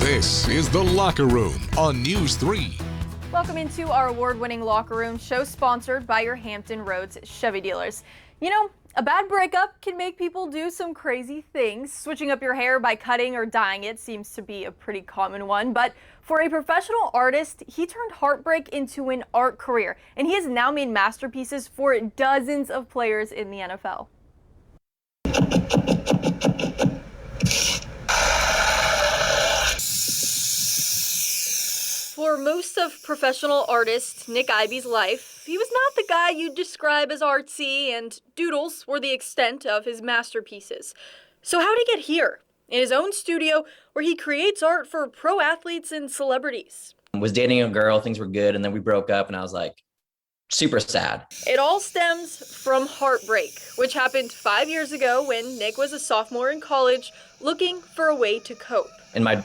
This is The Locker Room on News 3. Welcome into our award-winning Locker Room show sponsored by your Hampton Roads Chevy dealers. You know, a bad breakup can make people do some crazy things. Switching up your hair by cutting or dyeing it seems to be a pretty common one, but for a professional artist, he turned heartbreak into an art career, and he has now made masterpieces for dozens of players in the NFL. For most of professional artist Nick Ivy's life, he was not the guy you'd describe as artsy, and doodles were the extent of his masterpieces. So how'd he get here? In his own studio, where he creates art for pro athletes and celebrities. I was dating a girl, things were good, and then we broke up, and I was like, super sad. It all stems from heartbreak, which happened 5 years ago when Nick was a sophomore in college looking for a way to cope. In my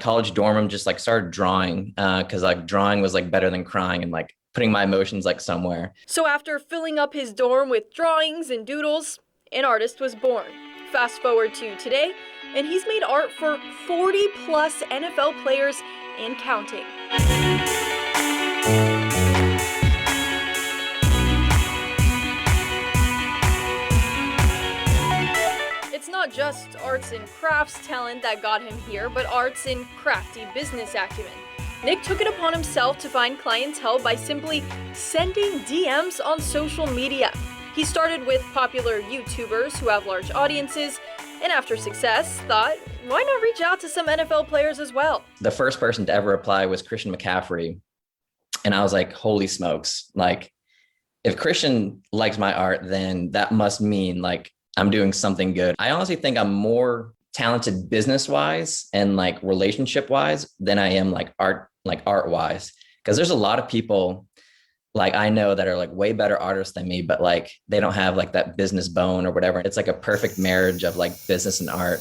college dorm room, just started drawing because drawing was better than crying, and putting my emotions somewhere. So after filling up his dorm with drawings and doodles, an artist was born. Fast forward to today, and he's made art for 40 plus NFL players and counting. It's not just arts and crafts talent that got him here, but arts and crafty business acumen. Nick took it upon himself to find clientele by simply sending DMs on social media. He started with popular YouTubers who have large audiences, and after success, thought, why not reach out to some NFL players as well? The first person to ever apply was Christian McCaffrey, and I was like, holy smokes. If Christian likes my art, then that must mean I'm doing something good. I honestly think I'm more talented business-wise and relationship-wise than I am art-wise. Because there's a lot of people I know that are way better artists than me, but they don't have that business bone or whatever. It's a perfect marriage of business and art.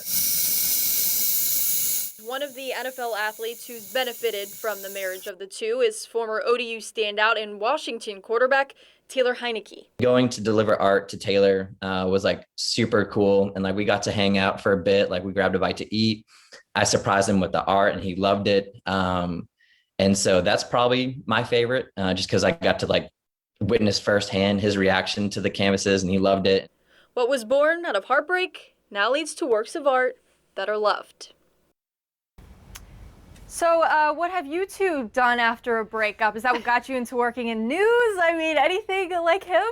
One of the NFL athletes who's benefited from the marriage of the two is former ODU standout and Washington quarterback Taylor Heinicke. Going to deliver art to Taylor was super cool. And we got to hang out for a bit. We grabbed a bite to eat. I surprised him with the art and he loved it. And so that's probably my favorite, just because I got to witness firsthand his reaction to the canvases and he loved it. What was born out of heartbreak now leads to works of art that are loved. So what have you two done after a breakup? Is that what got you into working in news? I mean, anything like him?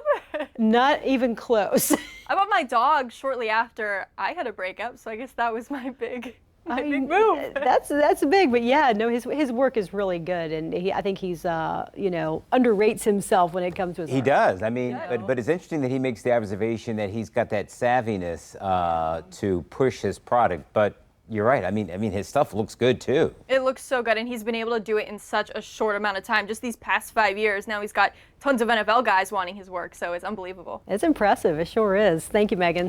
Not even close. I bought my dog shortly after I had a breakup, so I guess that was my big move. That's big, but yeah, no, his work is really good, and I think he's underrates himself when it comes to his art. He does. I mean, but it's interesting that he makes the observation that he's got that savviness to push his product, but. You're right. I mean, his stuff looks good too. It looks so good, and he's been able to do it in such a short amount of time. Just these past 5 years, now he's got tons of NFL guys wanting his work, so it's unbelievable. It's impressive. It sure is. Thank you, Megan.